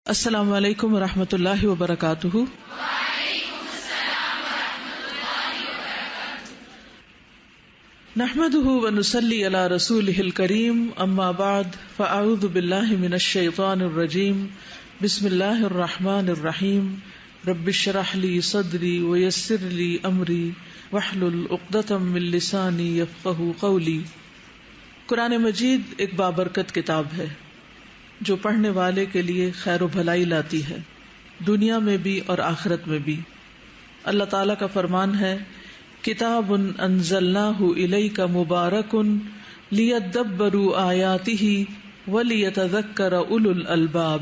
السلام علیکم ورحمۃ اللہ وبرکاتہ۔ نحمده ونصلی علی رسولہ الکریم، اما بعد فاعوذ باللہ من الشیطان الرجیم، بسم اللہ الرحمن الرحیم، رب اشرح لی صدری ویسر لی امری واحلل عقدۃ من لسانی یفقہوا قولی۔ قرآن مجید ایک بابرکت کتاب ہے جو پڑھنے والے کے لیے خیر و بھلائی لاتی ہے، دنیا میں بھی اور آخرت میں بھی۔ اللہ تعالیٰ کا فرمان ہے، کتاب انزلناہ الیک مبارک لیدبروا آیاتہ ولیتذکر اولو الالباب۔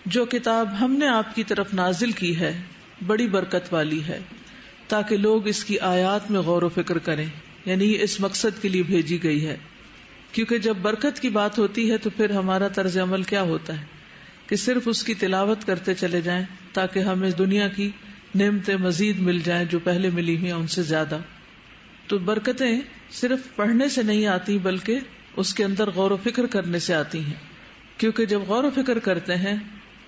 جو کتاب ہم نے آپ کی طرف نازل کی ہے بڑی برکت والی ہے تاکہ لوگ اس کی آیات میں غور و فکر کریں، یعنی یہ اس مقصد کے لیے بھیجی گئی ہے۔ کیونکہ جب برکت کی بات ہوتی ہے تو پھر ہمارا طرز عمل کیا ہوتا ہے کہ صرف اس کی تلاوت کرتے چلے جائیں تاکہ ہمیں دنیا کی نعمتیں مزید مل جائیں جو پہلے ملی ہوئی ہیں ان سے زیادہ۔ تو برکتیں صرف پڑھنے سے نہیں آتی بلکہ اس کے اندر غور و فکر کرنے سے آتی ہیں، کیونکہ جب غور و فکر کرتے ہیں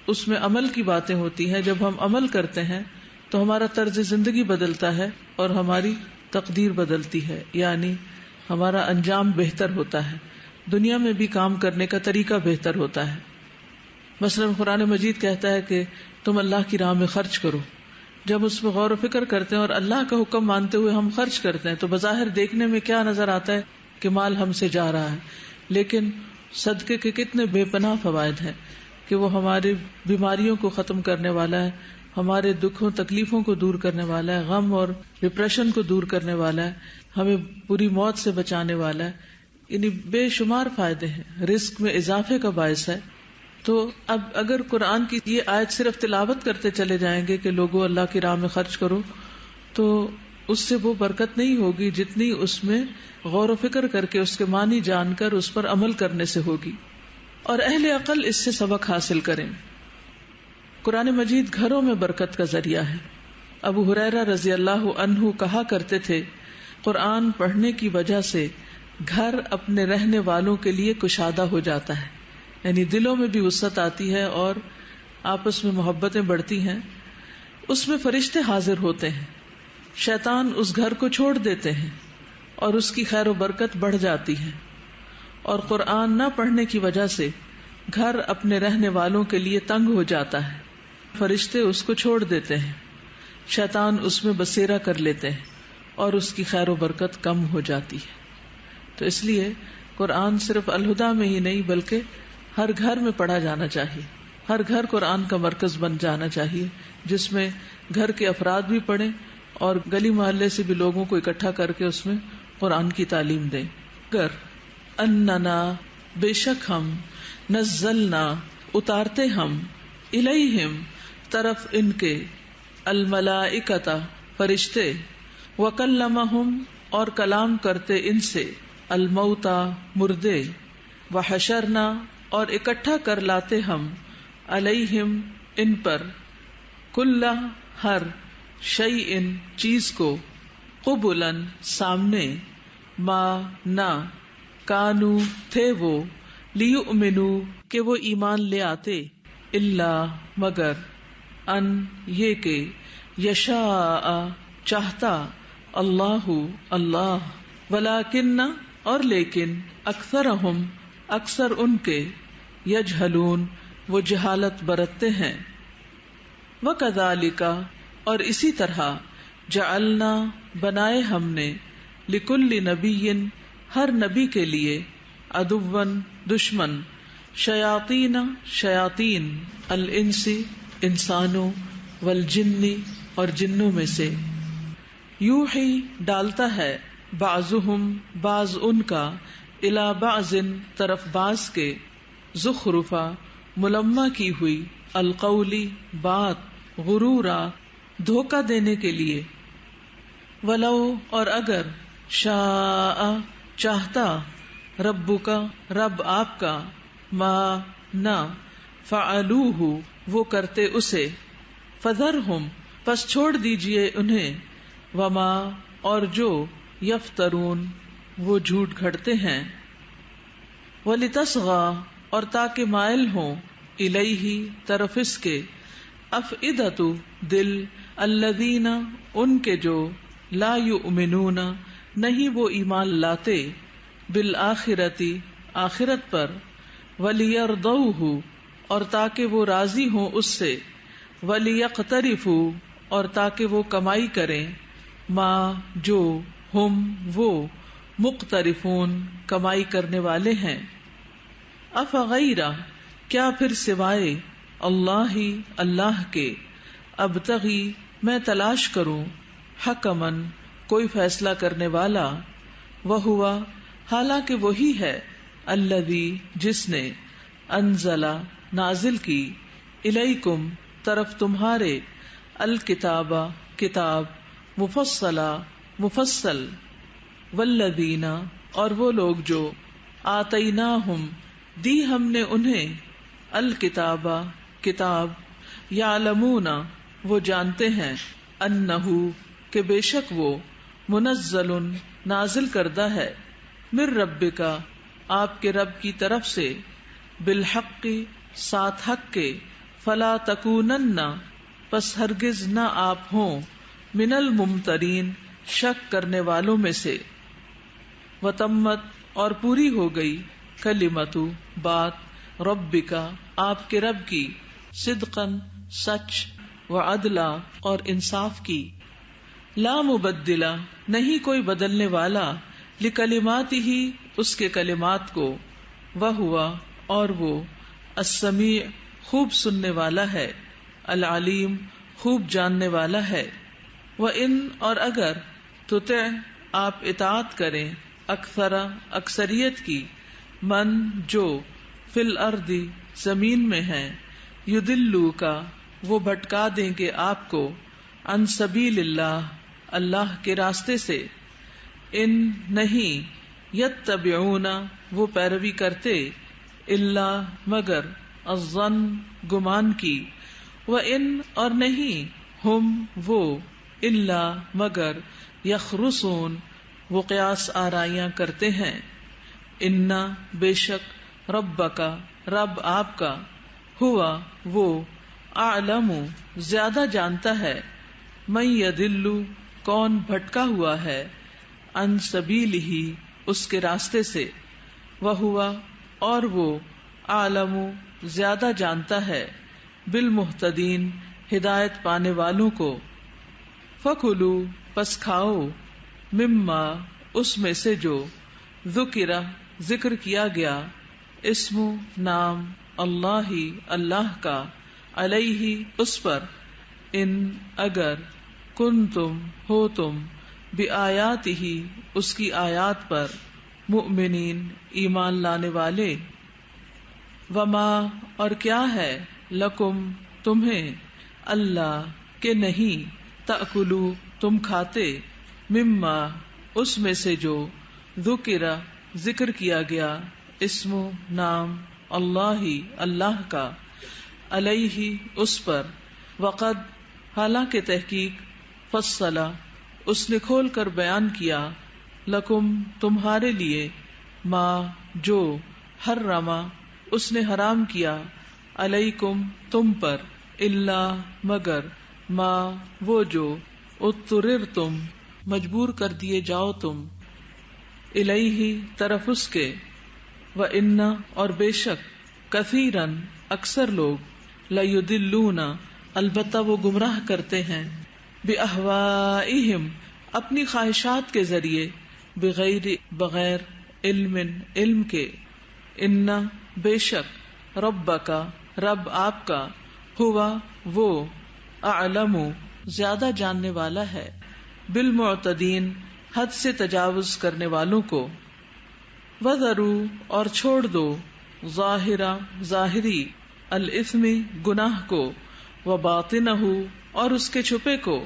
اس میں عمل کی باتیں ہوتی ہیں۔ جب ہم عمل کرتے ہیں تو ہمارا طرز زندگی بدلتا ہے اور ہماری تقدیر بدلتی ہے، یعنی ہمارا انجام بہتر ہوتا ہے، دنیا میں بھی کام کرنے کا طریقہ بہتر ہوتا ہے۔ مثلا قرآن مجید کہتا ہے کہ تم اللہ کی راہ میں خرچ کرو۔ جب اس میں غور و فکر کرتے ہیں اور اللہ کا حکم مانتے ہوئے ہم خرچ کرتے ہیں تو بظاہر دیکھنے میں کیا نظر آتا ہے کہ مال ہم سے جا رہا ہے، لیکن صدقے کے کتنے بے پناہ فوائد ہیں کہ وہ ہماری بیماریوں کو ختم کرنے والا ہے، ہمارے دکھوں تکلیفوں کو دور کرنے والا ہے، غم اور ڈپریشن کو دور کرنے والا ہے، ہمیں بری موت سے بچانے والا ہے، یعنی بے شمار فائدے ہیں، رزق میں اضافے کا باعث ہے۔ تو اب اگر قرآن کی یہ آیت صرف تلاوت کرتے چلے جائیں گے کہ لوگوں اللہ کی راہ میں خرچ کرو، تو اس سے وہ برکت نہیں ہوگی جتنی اس میں غور و فکر کر کے اس کے معنی جان کر اس پر عمل کرنے سے ہوگی، اور اہل عقل اس سے سبق حاصل کریں۔ قرآن مجید گھروں میں برکت کا ذریعہ ہے۔ ابو ہریرہ رضی اللہ عنہ کہا کرتے تھے، قرآن پڑھنے کی وجہ سے گھر اپنے رہنے والوں کے لیے کشادہ ہو جاتا ہے، یعنی دلوں میں بھی وسعت آتی ہے اور آپس میں محبتیں بڑھتی ہیں۔ اس میں فرشتے حاضر ہوتے ہیں، شیطان اس گھر کو چھوڑ دیتے ہیں اور اس کی خیر و برکت بڑھ جاتی ہے۔ اور قرآن نہ پڑھنے کی وجہ سے گھر اپنے رہنے والوں کے لیے تنگ ہو جاتا ہے، فرشتے اس کو چھوڑ دیتے ہیں، شیطان اس میں بسیرا کر لیتے ہیں اور اس کی خیر و برکت کم ہو جاتی ہے۔ تو اس لیے قرآن صرف الہدیٰ میں ہی نہیں بلکہ ہر گھر میں پڑھا جانا چاہیے، ہر گھر قرآن کا مرکز بن جانا چاہیے، جس میں گھر کے افراد بھی پڑھیں اور گلی محلے سے بھی لوگوں کو اکٹھا کر کے اس میں قرآن کی تعلیم دیں۔ اگر اننا بے شک ہم، نزلنا اتارتے ہم، الیہم طرف ان کے، الملائکۃ فرشتے، وکلمہم اور کلام کرتے ان سے، الموتى مردے، وحشرنا اور اکٹھا کر لاتے ہم، علیہم ان پر، کل ہر شیء چیز کو، قبلاً سامنے، ما نہ، کانو تھے وہ، لیؤمنوا کہ وہ ایمان لے آتے، الا مگر، ان یہ کہ، یشاء چاہتا، اللہ اللہ، ولکن اور لیکن، اکثرہم اکثر ان کے، یجہلون وہ جہالت برتتے ہیں۔ وکذالک اور اسی طرح، جعلنا بنائے ہم نے، لکل نبی ہر نبی کے لیے، عدوا دشمن، شیاطین شیاطین، الانس انسانوں، والجن اور جنوں میں سے، یوحی ڈالتا ہے، بعضهم بعض ان کا، الی بعض طرف بعض کے، زخرفا ملمہ کی ہوئی، القولی بات، غرورا دھوکہ دینے کے لیے، ولو اور اگر، شاء چاہتا، ربک رب آپ کا، ما نہ، فعلوہ وہ کرتے اسے، فذرہم پس چھوڑ دیجئے انہیں، وما اور جو، یفترون وہ جھوٹ گھڑتے ہیں، وَلِتَصْغَىٰ اور تاکہ مائل ہوں، الیہ طرف اس کے، افئدۃ دل، الذین ان کے جو، لا یؤمنون نہیں وہ ایمان لاتے، بالآخرۃ آخرت پر، ولیرضوہ اور تاکہ وہ راضی ہوں اس سے، ولیقترفوا اور تاکہ وہ کمائی کریں، ما جو، ہم وہ، مقترفون کمائی کرنے والے ہیں۔ افغیر کیا پھر سوائے، اللہ اللہ کے، ابتغی میں تلاش کروں، حکمن کوئی فیصلہ کرنے والا، وہوا حالانکہ وہی ہے، الذی جس نے، انزل نازل کی، الیکم طرف تمہارے، الکتاب کتاب، مفصلا مفصل، والذین اور وہ لوگ جو، آتیناہم دی ہم نے انہیں، الکتاب کتاب، یعلمون وہ جانتے ہیں، انہو کہ بے شک وہ، منزل نازل کردہ ہے، من ربک آپ کے رب کی طرف سے، بالحق ساتھ حق کے، فلا تکونن پس ہرگز نہ آپ ہوں، من الممترین شک کرنے والوں میں سے، وتمت اور پوری ہو گئی، کلمت بات، ربک آپ کے رب کی، صدقاً سچ، وعدلا اور انصاف کی، لا مبدل نہیں کوئی بدلنے والا، لکلماتہ اس کے کلمات کو، وہوا اور وہ، السمیع خوب سننے والا ہے، العلیم خوب جاننے والا ہے۔ وَإِنْ اور اگر تطع آپ اطاعت کریں، اکثر اکثریت کی، من جو، فی الارض زمین میں ہیں، یضلوک وہ بھٹکا دیں گے آپ کو، عن سبیل اللہ اللہ کے راستے سے، ان نہیں، یتبعون وہ پیروی کرتے، الا مگر، الظن گمان کی، وَإِنْ اور نہیں، ہم وہ، الا مگر، یخرصون وہ قیاس آرائیاں کرتے ہیں، انا بے شک، ربک رب آپ کا، ہوا وہ، اعلم زیادہ جانتا ہے، من یضل کون بھٹکا ہوا ہے، عن سبیلہ اس کے راستے سے، وہوا اور وہ، اعلم زیادہ جانتا ہے، بالمہتدین ہدایت پانے والوں کو۔ فکلوا پس کھاؤ، مما اس میں سے جو، ذکر ذکر کیا گیا، اسم نام، اللہ اللہ کا، علیہ اس پر، ان اگر، کنتم ہو تم، بآیاتہ اس کی آیات پر، مؤمنین ایمان لانے والے، وما اور کیا ہے، لکم تمہیں، اللہ کہ نہیں، تأکلوا تم کھاتے، مما اس میں سے جو، ذکر ذکر کیا گیا، اسم نام، اللہ اللہ کا، علیہ اس پر، وقد حالانکہ تحقیق، فصلا اس نے کھول کر بیان کیا، لکم تمہارے لیے، ما جو، حرما اس نے حرام کیا، علیکم تم پر، الا مگر، ما وہ جو، اضطررتم مجبور کر دیے جاؤ تم، الیہ طرف اس کے، وَإِنَّ اور بے شک، کثیراً اکثر لوگ، لیضلون البتہ وہ گمراہ کرتے ہیں، بأہوائہم اپنی خواہشات کے ذریعے، بغیر علم علم کے، ان بے شک، ربک رب آپ کا، ہوا وہ، اعلم زیادہ جاننے والا ہے، بالمعتدین حد سے تجاوز کرنے والوں کو، وذروا اور چھوڑ دو، ظاہری، الاثم گناہ کو، وباطنہ اور اس کے چھپے کو،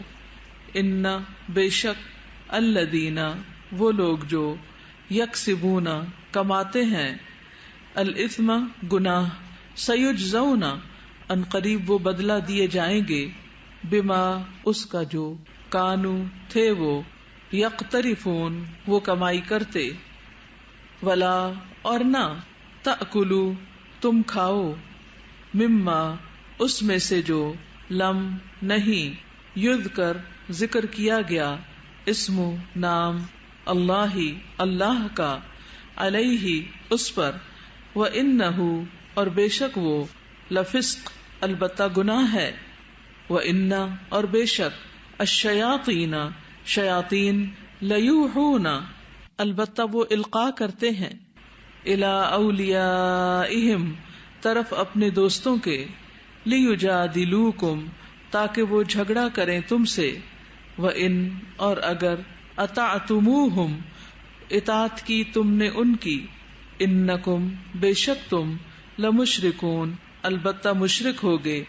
ان بے شک، الذین وہ لوگ جو، یکسبون کماتے ہیں، الاثم گناہ، سیجزون ان قریب وہ بدلہ دیے جائیں گے، بما اس کا جو، کانو تھے وہ، یقترفون وہ کمائی کرتے، ولا اور نہ، تأکلوا تم کھاؤ، مما اس میں سے جو لم نہیں یذکر ذکر کیا گیا اسم نام اللہ اللہ کا علیہ اس پر وَإِنَّهُ اور بے شک وہ لفسق البتہ گناہ ہے وَإِنَّ اور بے شک الشیاطین شیاطین لیوحون البتہ وہ القاء کرتے ہیں الی اولیائہم طرف اپنے دوستوں کے لیجادلوکم تاکہ وہ جھگڑا کریں تم سے وَإِن اور اگر اطعتموہم اطاعت کی تم نے ان کی انکم بے شک تم لمشرکون البتہ مشرک ہوگے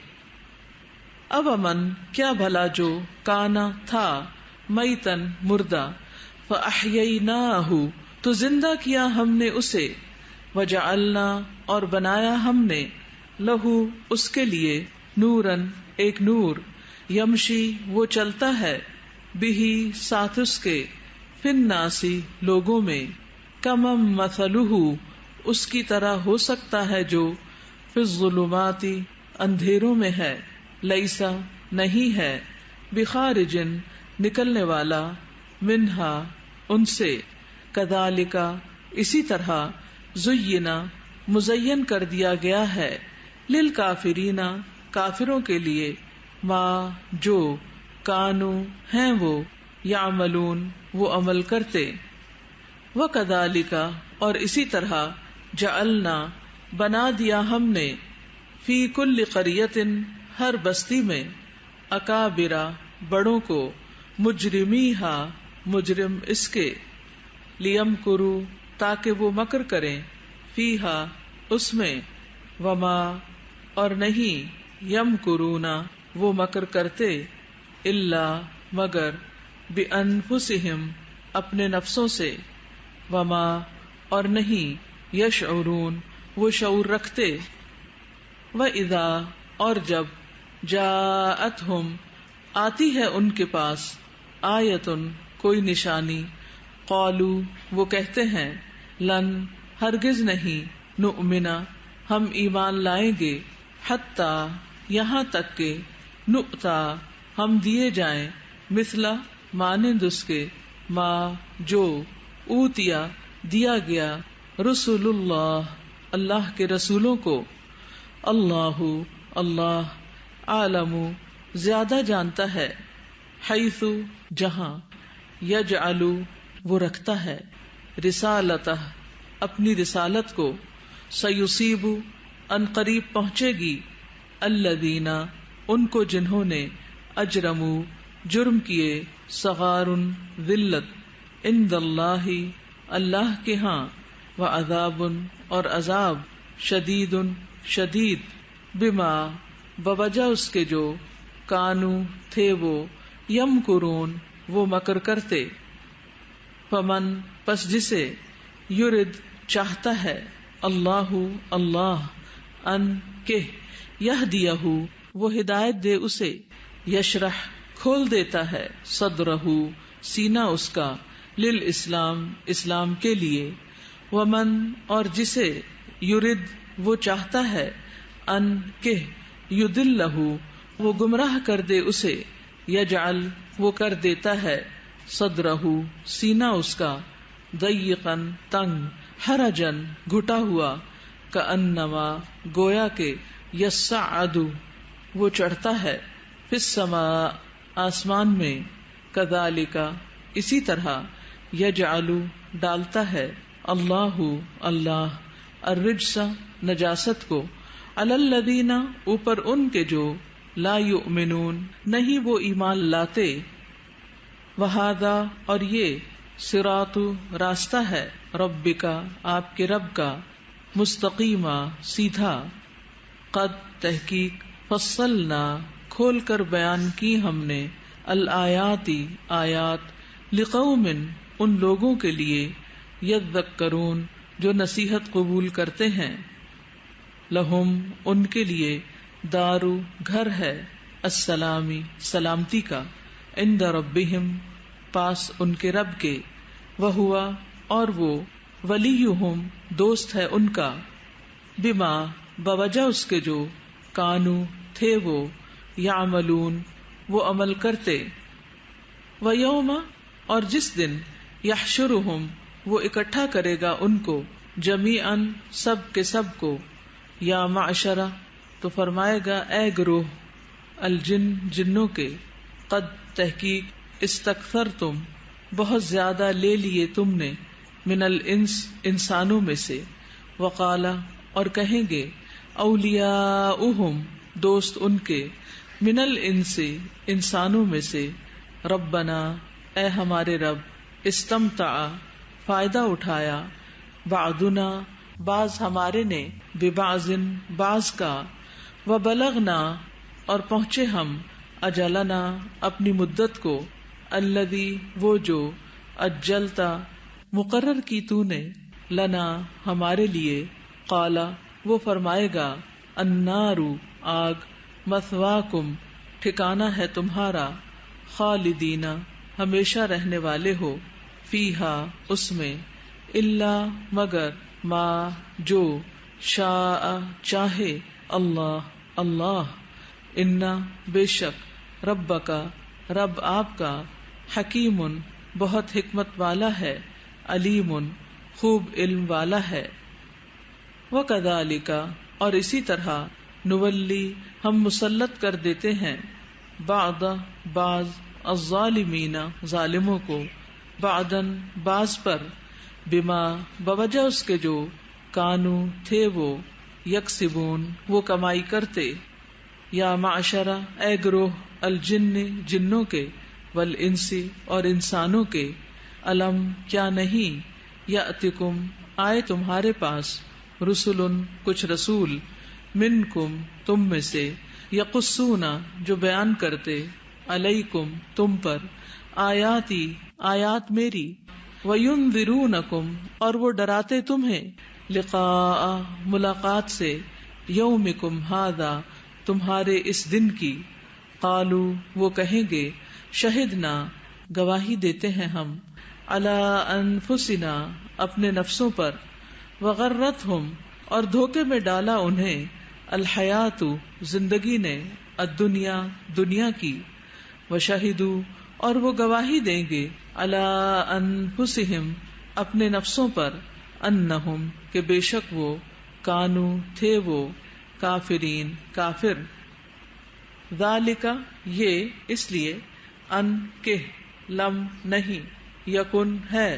اب امن کیا بھلا جو کانا تھا میتن مردہ فاحییناہ تو زندہ کیا ہم نے اسے وجعلنا اور بنایا ہم نے لہو اس کے لیے نورن ایک نور یمشی وہ چلتا ہے بہی ساتھ اس کے فی الناسی لوگوں میں کمم مثلہ اس کی طرح ہو سکتا ہے جو فی الظلمات اندھیروں میں ہے لیسا نہیں ہے بخارجن نکلنے والا منہا ان سے کذالک اسی طرح زینا مزین کر دیا گیا ہے للکافرین کافروں کے لیے ما جو کانو ہیں وہ یعملون وہ عمل کرتے وکذالک اور اسی طرح جعلنا بنا دیا ہم نے فی کل قریۃ ہر بستی میں اکابرا بڑوں کو مجرمیہا مجرم اس کے لیمکروا تاکہ وہ مکر کریں فیہا اس میں وما اور نہیں یمکرون وہ مکر کرتے الا مگر بانفسہم اپنے نفسوں سے وما اور نہیں یشعرون وہ شعور رکھتے وَإِذَا اور جب جاءتہم آتی ہے ان کے پاس آیتن کوئی نشانی قالو وہ کہتے ہیں لن ہرگز نہیں نؤمنا ہم ایمان لائیں گے حتی یہاں تک کہ نؤتا ہم دیے جائیں مثلا مانند اس کے ما جو اوتیا دیا گیا رسول اللہ اللہ کے رسولوں کو اللہ اللہ عالم زیادہ جانتا ہے حیث جہاں یجعل وہ رکھتا ہے رسالتہ اپنی رسالت کو سیصیب ان قریب پہنچے گی الذین ان کو جنہوں نے اجرموا جرم کیے صغار ذلت عند اللہ اللہ کے ہاں وعذاب اور عذاب شدید شدید بما بوجہ اس کے جو کانو تھے وہ یمکرون وہ مکر کرتے فمن پس جسے یرد چاہتا ہے اللہ اللہ ان کہ یہدیہ وہ ہدایت دے اسے یشرح کھول دیتا ہے صدرہ سینہ اس کا للاسلام اسلام کے لیے ومن اور جسے یرد وہ چاہتا ہے ان کہ یدلہ وہ گمراہ کر دے اسے یجعل وہ کر دیتا ہے صدرہ سینہ اس کا ضیقاً تنگ حرجن گھٹا ہوا کأنما گویا کہ یصعد وہ چڑھتا ہے فی السماء آسمان میں کذالک اسی طرح یجعل ڈالتا ہے اللہ اللہ الرجس نجاست کو علی الذین اوپر ان کے جو لا یؤمنون نہیں وہ ایمان لاتے وہذا اور یہ صراط راستہ ہے ربک آپ کے رب کا مستقیما سیدھا قد تحقیق فصلنا کھول کر بیان کی ہم نے الآیاتی آیات لقوم ان لوگوں کے لیے یذکرون جو نصیحت قبول کرتے ہیں لہم ان کے لیے دارو گھر ہے السلامی سلامتی کا عند ربہم پاس ان کے رب کے وہوا اور وہ ولیہم دوست ہے ان کا بما بوجہ اس کے جو کانو تھے وہ، یعملون وہ عمل کرتے، ویوم اور جس دن یحشرہم وہ اکٹھا کرے گا ان کو، جمیعاً سب کے سب کو، یا معشرہ تو فرمائے گا اے گروہ، الجن جنوں کے، قد تحقیق استکثرتم بہت زیادہ لے لیے تم نے، من الانس انسانوں میں سے، وقالا اور کہیں گے، اولیاؤہم دوست ان کے، من الانس انسانوں میں سے، ربنا اے ہمارے رب، استمتع فائدہ اٹھایا، بعضنا بعض ہمارے نے، ببعض بعض کا، وبلغنا اور پہنچے ہم، اجلنا اپنی مدت کو، الذی وہ جو، اجلتا مقرر کی تو نے، لنا ہمارے لیے، قالا وہ فرمائے گا، النار آگ، مثواکم ٹھکانہ ہے تمہارا، خالدین ہمیشہ رہنے والے ہو، فیہا اس میں، الا مگر، ما جو، شاء چاہے، اللہ اللہ، انا بے شک، ربکا رب آپ کا، حکیم بہت حکمت والا ہے، علیم خوب علم والا ہے، وکذالک اور اسی طرح، نولی ہم مسلط کر دیتے ہیں، بعض بعض، الظالمین ظالموں کو، بعدن بعض پر، بما بوجہ اس کے جو، کانو تھے وہ، یکسبون وہ کمائی کرتے، یا معشرہ اے گروہ، الجن جنوں کے، والانس اور انسانوں کے، الم کیا نہیں، یاتکم آئے تمہارے پاس، رسل کچھ رسول، منکم تم میں سے، یقصون جو بیان کرتے، علیکم تم پر، آیاتی آیات میری، وینذرونکم اور وہ ڈراتے تمہیں، لقاء ملاقات سے، یومکم ھذا تمہارے اس دن کی، قالو وہ کہیں گے، شہدنا گواہی دیتے ہیں ہم، علی انفسنا اپنے نفسوں پر، وغرتہم اور دھوکے میں ڈالا انہیں، الحیات زندگی نے، الدنیا دنیا کی، وشہدوا اور وہ گواہی دیں گے، علی انفسہم اپنے نفسوں پر، انہم کہ بے شک وہ، کانو تھے وہ، کافرین کافر، ذالک یہ اس لیے، ان کہ، لم نہیں، یکن ہے،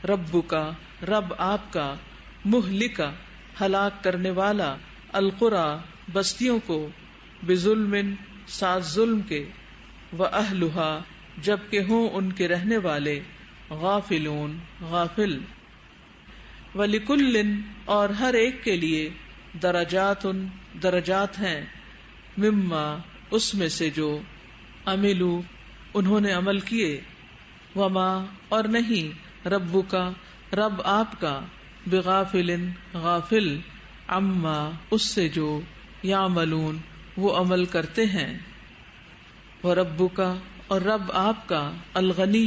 ربک رب آپ کا، مہلکا ہلاک کرنے والا، القری بستیوں کو، بظلم ساتھ ظلم کے، واہلھا جبکہ ہوں ان کے رہنے والے، غافلون غافل، وَلِكُلٍّ اور ہر ایک کے لیے، درجات درجات ہیں، مما اس میں سے جو، عملوا انہوں نے عمل کیے، وما اور نہیں، ربک رب آپ کا، بغافل غافل، عما اس سے جو، یعملون وہ عمل کرتے ہیں، وربک اور رب آپ کا، الغنی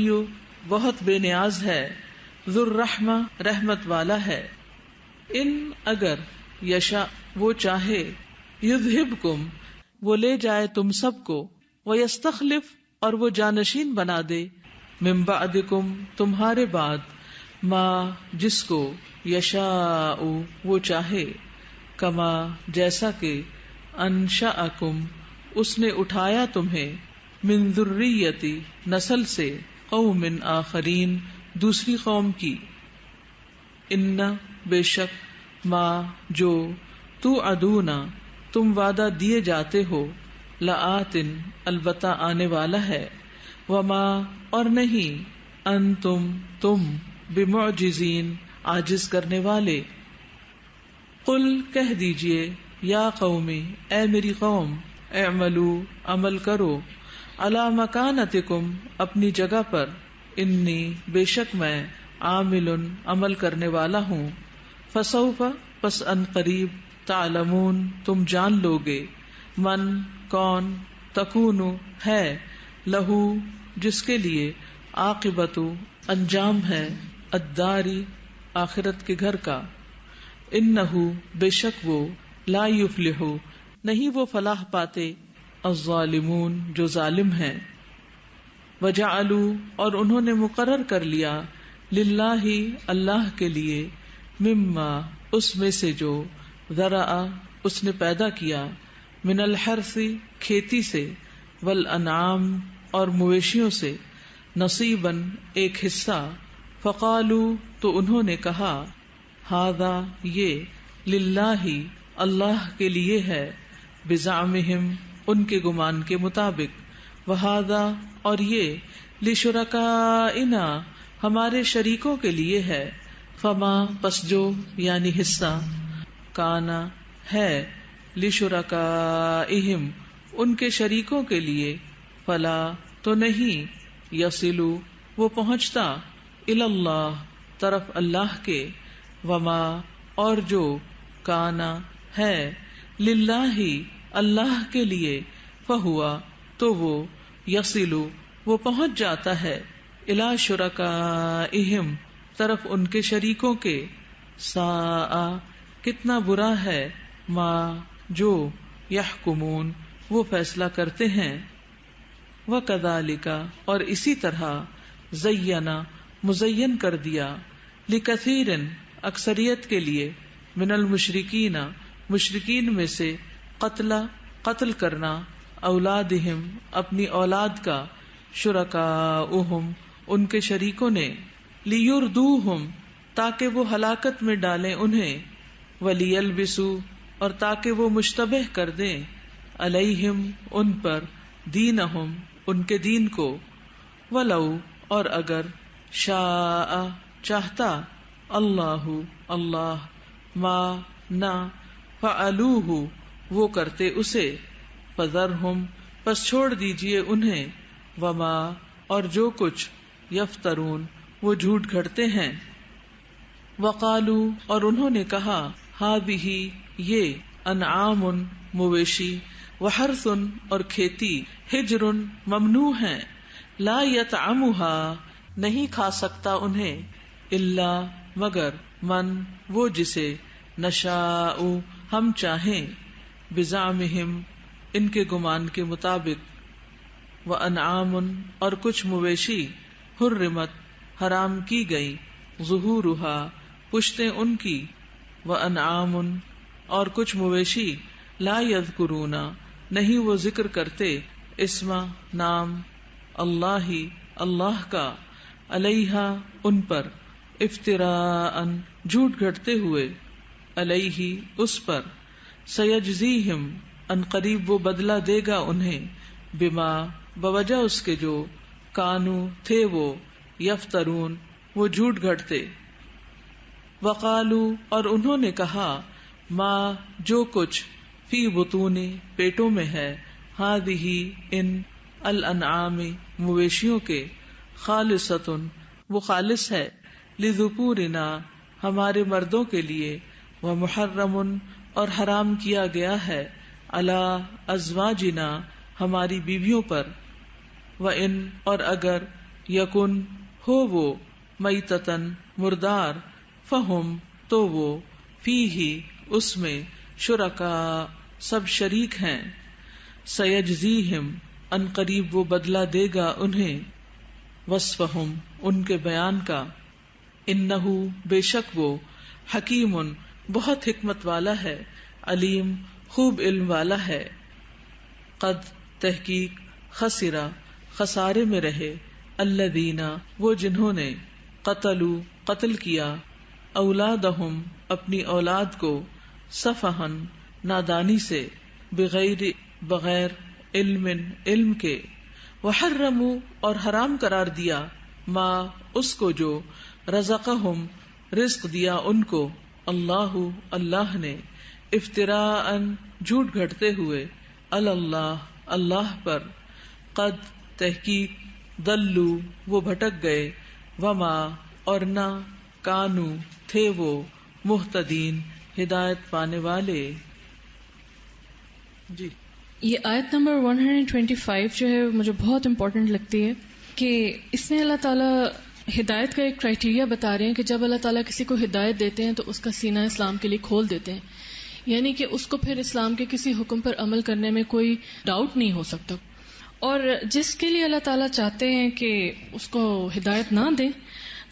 بہت بے نیاز ہے، ذو الرحمہ رحمت والا ہے، ان اگر، یشاء وہ چاہے، یذہبکم وہ لے جائے تم سب کو، ویستخلف اور وہ جانشین بنا دے، من بعدکم تمہارے بعد، ما جس کو، یشاء وہ چاہے، کما جیسا کہ، انشأکم اس نے اٹھایا تمہیں، من ذریتی نسل سے، قوم آخرین دوسری قوم کی، ان بے شک، ما جو، توعدون تم وعدہ دیے جاتے ہو، لآت البتہ آنے والا ہے، وما اور نہیں، انتم تم، بمعجزین عاجز کرنے والے، قل کہہ دیجئے، یا قومی اے میری قوم، اعملوا عمل کرو، علی مکانتکم اپنی جگہ پر، انی بے شک میں، عامل عمل کرنے والا ہوں، فسوف پس ان قریب، تعلمون تم جان لوگے، من کون، تکون ہے، لہو جس کے لیے، عاقبت انجام ہے، الداری آخرت کے گھر کا، انہ بے شک وہ، لا یفلح نہیں وہ فلاح پاتے، الظالمون جو ظالم ہیں، وجعلوا اور انہوں نے مقرر کر لیا، للہ اللہ کے لیے، مما اس میں سے جو ذرا اس نے پیدا کیا، من الحرث کھیتی سے، والانعام اور مویشیوں سے، نصیباً ایک حصہ، فقالوا تو انہوں نے کہا، ھذا یہ، للہ اللہ کے لیے ہے، بزعمہم ان کے گمان کے مطابق، وھذا اور یہ، لشرکائنا ہمارے شریکوں کے لیے ہے، فما پس جو یعنی حصہ، کانا ہے، لشرکائہم ان کے شریکوں کے لیے، فلا تو نہیں، یصلو وہ پہنچتا، الی اللہ طرف اللہ کے، وما اور جو، کانا ہے، للہ اللہ کے لیے، فہوا تو وہ، یصلو وہ پہنچ جاتا ہے، الی شرکائہم طرف ان کے شریکوں کے، ساء کتنا برا ہے، ما جو، یحکمون وہ فیصلہ کرتے ہیں، وکذالک اور اسی طرح، زینا مزین کر دیا، لکثیر اکثریت کے لیے، من المشرکین مشرکین میں سے، قتل کرنا، اولادہم اپنی اولاد کا، شرکاؤہم ان کے شریکوں نے، لیردوہم تاکہ وہ ہلاکت میں ڈالیں انہیں، ولیلبسوا اور تاکہ وہ مشتبہ کر دیں، علیہم ان پر، دینہم ان کے دین کو، ولو اور اگر، شاء چاہتا، اللہ اللہ، ما نہ، فعلوہ وہ کرتے اسے، فذرہم پس چھوڑ دیجئے انہیں، وما اور جو کچھ، یفترون وہ جھوٹ گھڑتے ہیں، وقالو اور انہوں نے کہا، ھذہ یہ، انعام مویشی، وحرث اور کھیتی، حجر ممنوع ہیں، لا یطعمھا نہیں کھا سکتا انہیں، الا مگر، من وہ جسے، نشاء ہم چاہیں، بزعمہم ان کے گمان کے مطابق، وانعام اور کچھ مویشی، حرمت حرام کی گئی، ظہورھا پشتیں ان کی، وانعام اور کچھ مویشی، لا یذکرون نہیں وہ ذکر کرتے، اسم نام، اللہ اللہ کا، علیہا ان پر، افتراء جھوٹ گھڑتے ہوئے، علیہ اس پر، سیجزیہم ان قریب وہ بدلہ دے گا انہیں، بما بوجہ اس کے جو، کانو تھے وہ، یفترون وہ جھوٹ گھڑتے، وقالو اور انہوں نے کہا، ما جو کچھ، فی بطون پیٹوں میں ہے، ھذہ ان، الانعام مویشیوں کے، خالصۃ وہ خالص ہے، لذکورنا ہمارے مردوں کے لیے، ومحرم اور حرام کیا گیا ہے، علی ازواجنا ہماری بیویوں پر، وان اور اگر، یکن ہو وہ، میتتن مردار، فہم تو وہ، فیہ اس میں، شرکاء سب شریک ہیں، سیجزیہم ان قریب وہ بدلہ دے گا انہیں، وصفہم ان کے بیان کا، انہ بے شک وہ، حکیم بہت حکمت والا ہے، علیم خوب علم والا ہے، قد تحقیق، خسرا خسارے میں رہے، الذین وہ جنہوں نے، قتل کیا، اولادہم اپنی اولاد کو، سفہن نادانی سے، بغیر علم کے، وحرموا اور حرام قرار دیا، ما اس کو جو، رزقہم رزق دیا ان کو، اللہ اللہ نے، افتراء جھوٹ گھڑتے ہوئے، اللہ اللہ پر، قد تحقیق، ضلوا وہ بھٹک گئے، وما اور نہ، کانو تھے وہ، مہتدین ہدایت پانے والے۔ جی یہ آیت نمبر 125 جو ہے مجھے بہت امپورٹنٹ لگتی ہے کہ اس میں اللہ تعالیٰ ہدایت کا ایک کرائٹیریا بتا رہے ہیں کہ جب اللہ تعالیٰ کسی کو ہدایت دیتے ہیں تو اس کا سینہ اسلام کے لیے کھول دیتے ہیں، یعنی کہ اس کو پھر اسلام کے کسی حکم پر عمل کرنے میں کوئی ڈاؤٹ نہیں ہو سکتا. اور جس کے لیے اللہ تعالیٰ چاہتے ہیں کہ اس کو ہدایت نہ دیں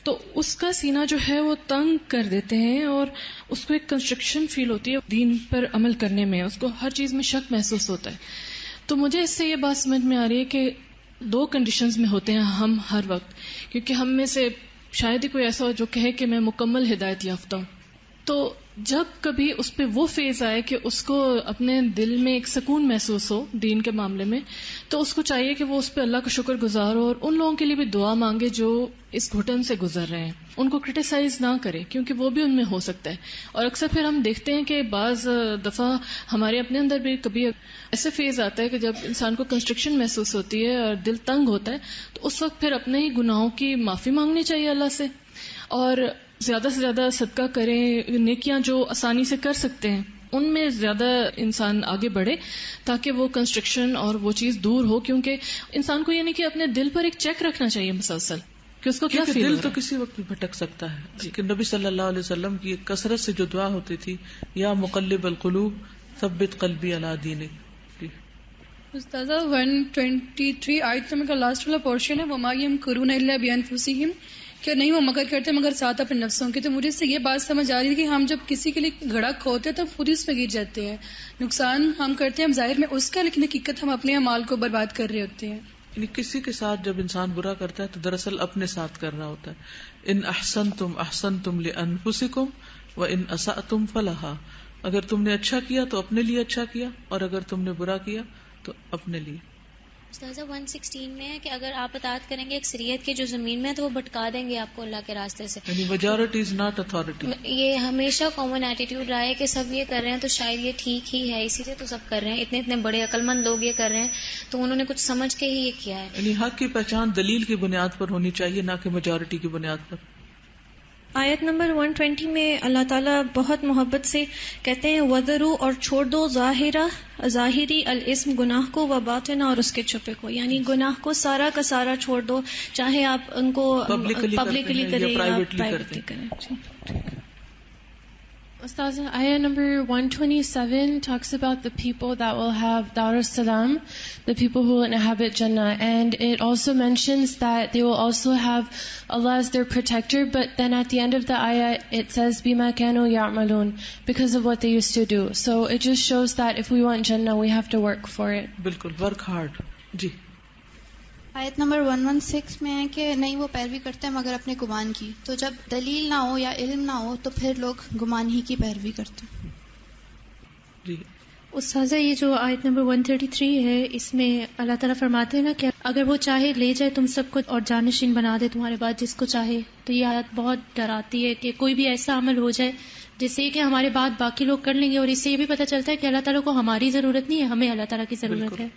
تو اس کا سینہ جو ہے وہ تنگ کر دیتے ہیں اور اس کو ایک کنسٹرکشن فیل ہوتی ہے دین پر عمل کرنے میں, اس کو ہر چیز میں شک محسوس ہوتا ہے. تو مجھے اس سے یہ بات سمجھ میں آ رہی ہے کہ 2 کنڈیشنز میں ہوتے ہیں ہم ہر وقت, کیونکہ ہم میں سے شاید ہی کوئی ایسا ہو جو کہے کہ میں مکمل ہدایت یافتہ ہوں. تو جب کبھی اس پہ وہ فیز آئے کہ اس کو اپنے دل میں ایک سکون محسوس ہو دین کے معاملے میں, تو اس کو چاہیے کہ وہ اس پہ اللہ کا شکر گزار ہو اور ان لوگوں کے لیے بھی دعا مانگے جو اس گھٹن سے گزر رہے ہیں. ان کو کرٹیسائز نہ کرے کیونکہ وہ بھی ان میں ہو سکتا ہے. اور اکثر پھر ہم دیکھتے ہیں کہ بعض دفعہ ہمارے اپنے اندر بھی کبھی ایسے فیز آتا ہے کہ جب انسان کو کنسٹرکشن محسوس ہوتی ہے اور دل تنگ ہوتا ہے تو اس وقت پھر اپنے ہی گناہوں کی معافی مانگنی چاہیے اللہ سے, اور زیادہ سے زیادہ صدقہ کریں, نیکیاں جو آسانی سے کر سکتے ہیں ان میں زیادہ انسان آگے بڑھے تاکہ وہ کنسٹرکشن اور وہ چیز دور ہو. کیونکہ انسان کو یعنی کہ اپنے دل پر ایک چیک رکھنا چاہیے مسلسل کہ اس کو کیا فیل ہو رہا ہے. دل تو کسی وقت بھی بھٹک سکتا ہے, لیکن نبی صلی اللہ علیہ وسلم کی کثرت سے جو دعا ہوتی تھی, یا مقلب القلوب ثبت قلبی علی دینک. استاذہ 123 آیت نمبر کا لاسٹ والا پورشن ہے, وما یمکرون الا بانفسہم, کہ نہیں وہ مکر کرتے مگر ساتھ اپنے نفسوں کے. تو مجھے اس سے یہ بات سمجھ آ رہی ہے کہ ہم جب کسی کے لیے گھڑا کھوتے ہیں تو خود ہی اس میں گر جاتے ہیں. نقصان ہم کرتے ہیں ہم ظاہر میں اس کا, لیکن حقیقت ہم اپنے اعمال کو برباد کر رہے ہوتے ہیں. یعنی کسی کے ساتھ جب انسان برا کرتا ہے تو دراصل اپنے ساتھ کر رہا ہوتا ہے. ان احسنتم احسنتم لانفسکم وان اسأتم فلہا, اگر تم نے اچھا کیا تو اپنے لیے اچھا کیا, اور اگر تم نے برا کیا تو اپنے لیے. استاذہ 116 میں ہے کہ اگر آپ اطاعت کریں گے اکثریت کے جو زمین میں ہے تو وہ بھٹکا دیں گے آپ کو اللہ کے راستے سے. یعنی میجورٹی از ناٹ اتھارٹی. یہ ہمیشہ کامن ایٹیٹیوڈ رہا ہے کہ سب یہ کر رہے ہیں تو شاید یہ ٹھیک ہی ہے, اسی لیے تو سب کر رہے ہیں. اتنے اتنے بڑے عقل مند لوگ یہ کر رہے ہیں تو انہوں نے کچھ سمجھ کے ہی یہ کیا ہے. یعنی حق کی پہچان دلیل کی بنیاد پر ہونی چاہیے, نہ کہ میجورٹی کی بنیاد پر. آیت نمبر 120 میں اللہ تعالیٰ بہت محبت سے کہتے ہیں وَذَرُوا, اور چھوڑ دو ظاہری الاسم, گناہ کو, و باطن, اور اس کے چھپے کو. یعنی گناہ کو سارا کا سارا چھوڑ دو, چاہے آپ ان کو پبلکلی کریں یا پرائیویٹلی کریں. Ustaz, ayah number 127 talks about the people that will have Dar as-Salam, the people who will inhabit Jannah, and it also mentions that they will also have Allah as their protector, but then at the end of the ayah it says bima kanu ya'malun, because of what they used to do. So it just shows that if we want Jannah we have to work for it. بالکل, work hard. جی. آیت number 116 میں ہے کہ نہیں وہ پیروی کرتے ہیں مگر اپنے گمان کی. تو جب دلیل نہ ہو یا علم نہ ہو تو پھر لوگ گمان ہی کی پیروی کرتے ہیں. جی. استاذہ یہ جو آیت نمبر 133 ہے اس میں اللہ تعالیٰ فرماتے ہیں نا کہ اگر وہ چاہے لے جائے تم سب کو اور جانشین بنا دے تمہارے بعد جس کو چاہے. تو یہ آیت بہت ڈراتی ہے کہ کوئی بھی ایسا عمل ہو جائے جس سے کہ ہمارے بعد باقی لوگ کر لیں گے, اور اس سے یہ بھی پتہ چلتا ہے کہ اللہ تعالیٰ کو ہماری ضرورت نہیں ہے, ہمیں اللہ تعالیٰ کی ضرورت ہے.